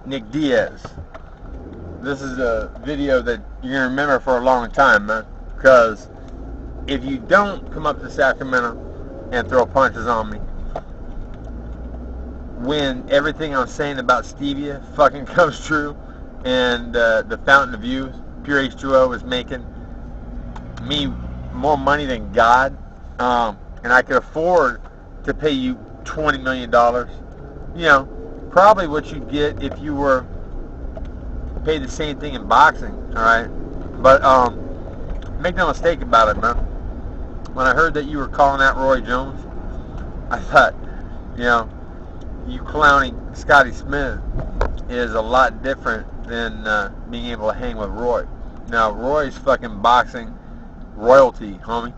Nick Diaz. This is a video that you're going to remember for a long time, man. Because if you don't come up to Sacramento and throw punches on me, when everything I'm saying about stevia fucking comes true, and the Fountain of Youth, Pure H2O, is making me more money than God, and I could afford to pay you $20 million, you know, probably what you'd get if you were paid the same thing in boxing, alright? But, make no mistake about it, man. When I heard that you were calling out Roy Jones, I thought, you know, you clowning Scotty Smith is a lot different than being able to hang with Roy. Now, Roy's fucking boxing royalty, homie.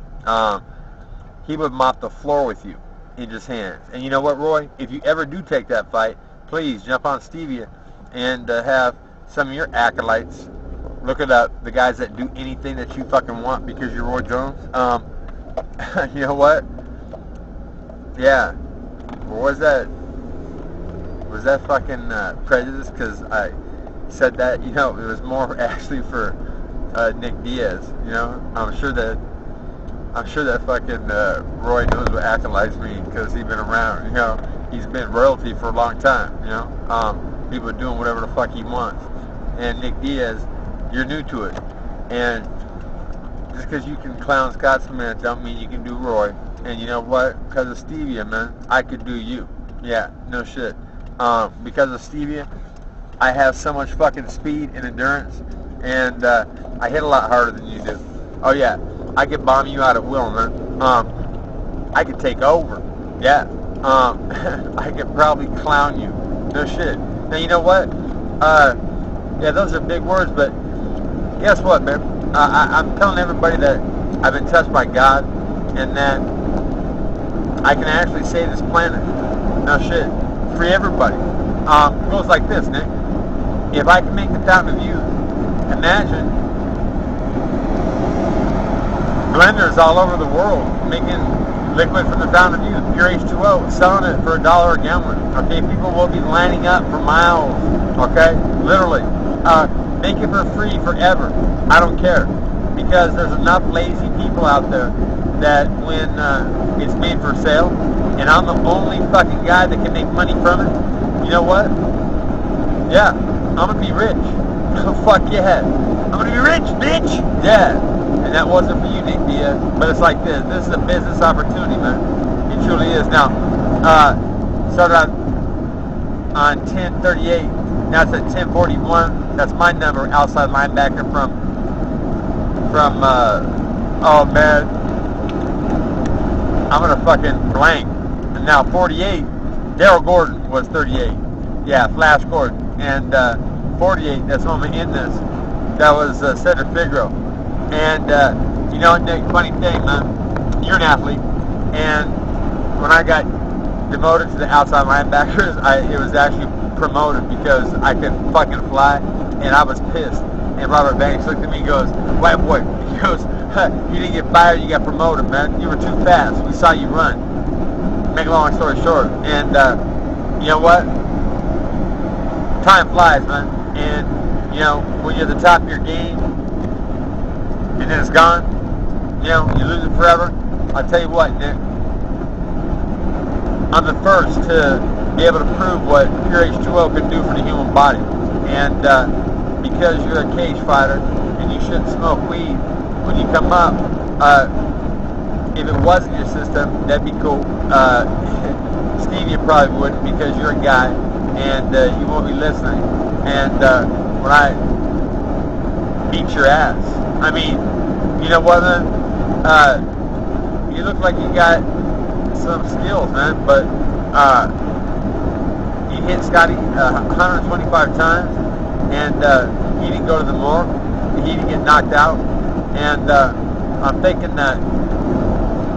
He would mop the floor with you in just hands. And you know what, Roy? If you ever do take that fight, please jump on stevia and have some of your acolytes look it up. The guys that do anything that you fucking want because you're Roy Jones. You know what? Yeah. What was that? Was that fucking prejudice? Because I said that. You know, it was more actually for Nick Diaz. You know, I'm sure that fucking Roy knows what acolytes mean because he's been around. You know, he's been royalty for a long time. You know, people are doing whatever the fuck he wants. And Nick Diaz, you're new to it. And just because you can clown Scott Smith don't mean you can do Roy. And you know what? Because of stevia, man, I could do you. Yeah, no shit. Because of stevia, I have so much fucking speed and endurance, and I hit a lot harder than you do. Oh yeah, I could bomb you out at will, man. I could take over. Yeah. I could probably clown you. No shit. Now you know what? Yeah, those are big words, but guess what, man? I'm telling everybody that I've been touched by God, and that I can actually save this planet. No shit. Free everybody. It goes like this, Nick. If I can make the Fountain of Youth, imagine blenders all over the world making liquid from the Fountain of Youth, Pure H2O, selling it for $1 a gallon. Okay, people will be lining up for miles. Okay, literally. Make it for free forever. I don't care, because there's enough lazy people out there that when it's made for sale, and I'm the only fucking guy that can make money from it, you know what? Yeah, I'm gonna be rich. Fuck yeah. I'm gonna be rich, bitch! Yeah. And that wasn't for you, Nick Diaz. But it's like this. This is a business opportunity, man. It truly is. Now, started on 1038. Now it's at 1041. That's my number, outside linebacker from oh man, I'm gonna fucking blank. And now 48, Daryl Gordon was 38. Yeah, Flash Gordon. And 48, that's when I'm gonna end this. That was Cedric Figaro. And you know, Nick, funny thing, man, you're an athlete. And when I got demoted to the outside linebackers, it was actually promoted because I could fucking fly, and I was pissed. And Robert Banks looked at me and goes, "White boy," he goes, "You didn't get fired, you got promoted, man. You were too fast. We saw you run." Make a long story short, and you know what? Time flies, man. And you know, when you're at the top of your game, and then it's gone, you know, you lose it forever. I'll tell you what, Nick, I'm the first to be able to prove what Pure H2O can do for the human body. And because you're a cage fighter and you shouldn't smoke weed when you come up, if it was in your system, that'd be cool. Stevie probably wouldn't, because you're a guy and you won't be listening. And when I beat your ass, I mean, you know what, man? You look like you got some skills, man, but you hit Scotty 125 times, and he didn't go to the morgue. He didn't get knocked out. And I'm thinking that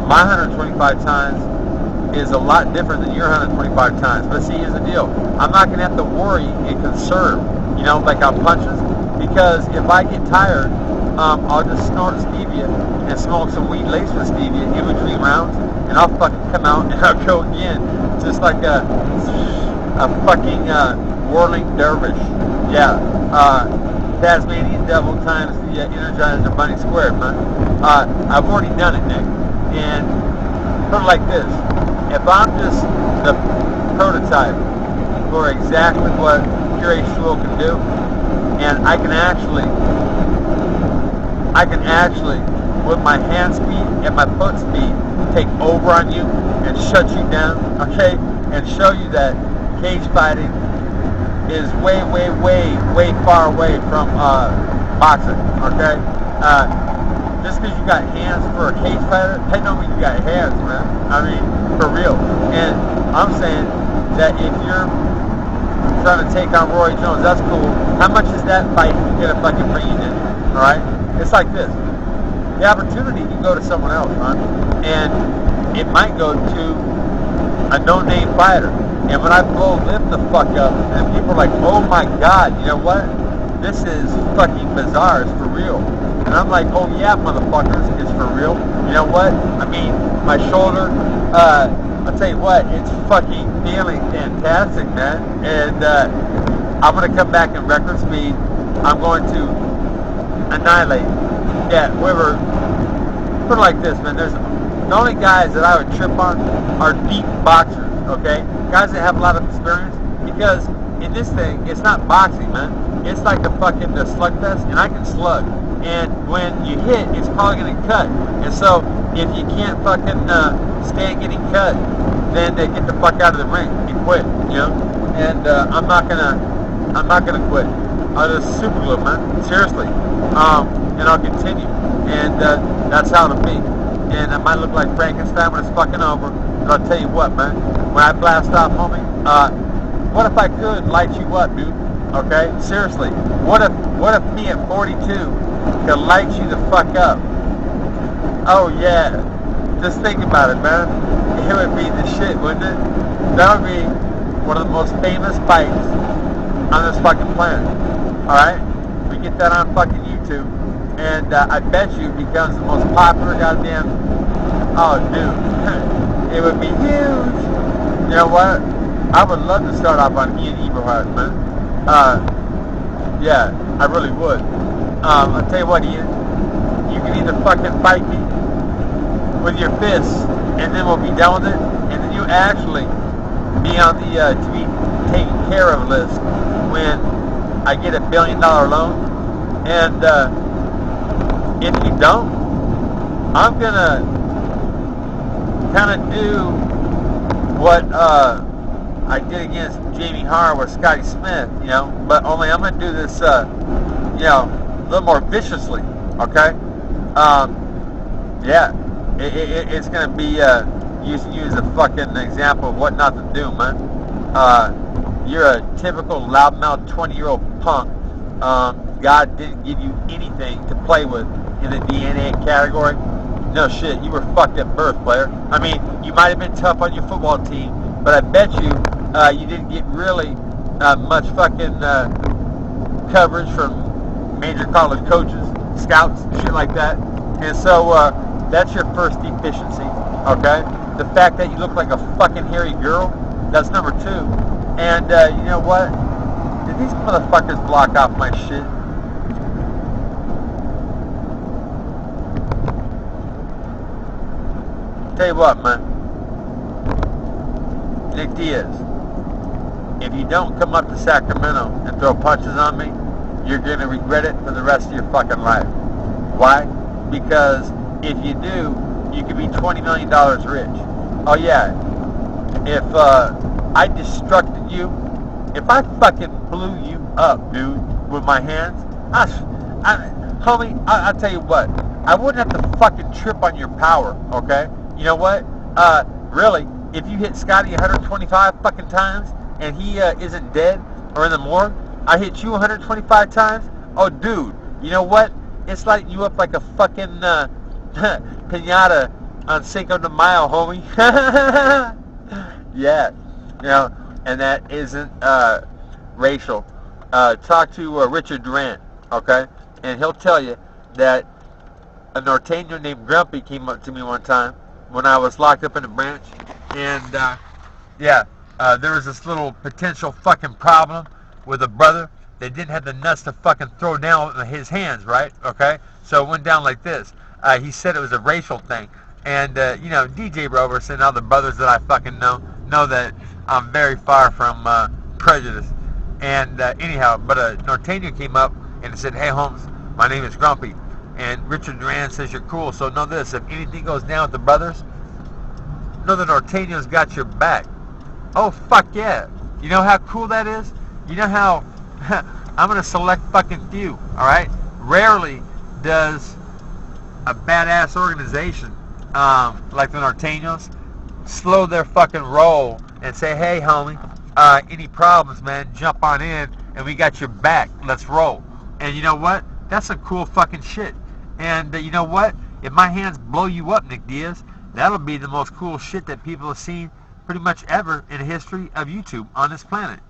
my 125 times is a lot different than your 125 times. But see, here's the deal. I'm not going to have to worry and conserve, you know, like on punches, because if I get tired, I'll just snort stevia and smoke some weed laced with stevia in between rounds, and I'll fucking come out and I'll go again, just like a fucking whirling dervish. Yeah. Tasmanian devil times the Energizer Bunny squared, man. I've already done it, Nick. And put it like this. If I'm just the prototype for exactly what pure H2O can do, and I can actually, with my hand speed and my foot speed, take over on you and shut you down, okay? And show you that cage fighting is way, way, way, way far away from boxing, okay? Just because you got hands for a cage fighter, that don't mean you got hands, man. I mean, for real. And I'm saying that if you're trying to take on Roy Jones, that's cool. How much is that fight to get a fucking reunion? Alright? It's like this. The opportunity can go to someone else, man. And it might go to a no-name fighter. And when I blow them the fuck up, and people are like, oh my god, you know what? This is fucking bizarre, it's for real. And I'm like, oh yeah, motherfuckers, it's for real. You know what? I mean, my shoulder, I'll tell you what, it's fucking feeling fantastic, man. And I'm going to come back in record speed. I'm going to annihilate. Yeah, whoever, put it like this, man. The only guys that I would trip on are deep boxers, okay? Guys that have a lot of experience. Because in this thing, it's not boxing, man. It's like a fucking slugfest, and I can slug. And when you hit, it's probably going to cut. And so, if you can't fucking stand getting cut, then they get the fuck out of the ring and quit, you know? And I'm not gonna quit. I'll just super glue, man. Seriously. And I'll continue. And that's how it'll be. And I might look like Frankenstein when it's fucking over. But I'll tell you what, man. When I blast off, homie, what if I could light you up, dude? Okay? Seriously. What if me at 42 could light you the fuck up? Oh yeah. Just think about it, man. It would be the shit, wouldn't it? That would be one of the most famous fights on this fucking planet. Alright? We get that on fucking YouTube. And I bet you it becomes the most popular goddamn... Oh, dude. It would be huge. You know what? I would love to start off on Ian Eberhard, man. Yeah, I really would. I'll tell you what, Ian. You can either fucking fight me with your fists, and then we'll be done with it, and then you actually be on the to be taken care of list when I get $1 billion loan. And if you don't, I'm gonna kind of do what I did against Jamie Harr with Scotty Smith, you know, but only I'm gonna do this, you know, a little more viciously, okay? Yeah. It's going to be using you as a fucking example of what not to do, man. You're a typical loudmouth 20-year-old punk. God didn't give you anything to play with in the DNA category. No shit, you were fucked at birth, player. I mean, you might have been tough on your football team, but I bet you you didn't get really much fucking coverage from major college coaches, scouts, shit like that. And so, that's your first deficiency, okay? The fact that you look like a fucking hairy girl, that's number 2. And you know what? Did these motherfuckers block off my shit? Tell you what, man. Nick Diaz, if you don't come up to Sacramento and throw punches on me, you're going to regret it for the rest of your fucking life. Why? Because if you do, you could be $20 million rich. Oh yeah, if I destructed you, if I fucking blew you up, dude, with my hands, homie, I'll tell you what, I wouldn't have to fucking trip on your power, okay? You know what? Really, if you hit Scotty 125 fucking times and he isn't dead or in the morgue, I hit you 125 times, oh dude, you know what? It's lighting you up like a fucking pinata on Cinco de Mayo, homie. Yeah, you know, and that isn't racial. Talk to Richard Durant, okay? And he'll tell you that a Norteño named Grumpy came up to me one time when I was locked up in a branch. And, yeah, there was this little potential fucking problem with a brother that didn't have the nuts to fucking throw down with his hands, right? Okay? So it went down like this. He said it was a racial thing. And, DJ Roberts and other brothers that I fucking know that I'm very far from prejudice. And anyhow, but Norteño came up and said, hey, Holmes, my name is Grumpy. And Richard Duran says you're cool. So know this, if anything goes down with the brothers, know that Norteño's got your back. Oh, fuck yeah. You know how cool that is? You know how I'm going to select fucking few, all right? Rarely does a badass organization like the Norteños slow their fucking roll and say, hey, homie, any problems, man, jump on in and we got your back. Let's roll. And you know what? That's some cool fucking shit. And you know what? If my hands blow you up, Nick Diaz, that'll be the most cool shit that people have seen pretty much ever in the history of YouTube on this planet.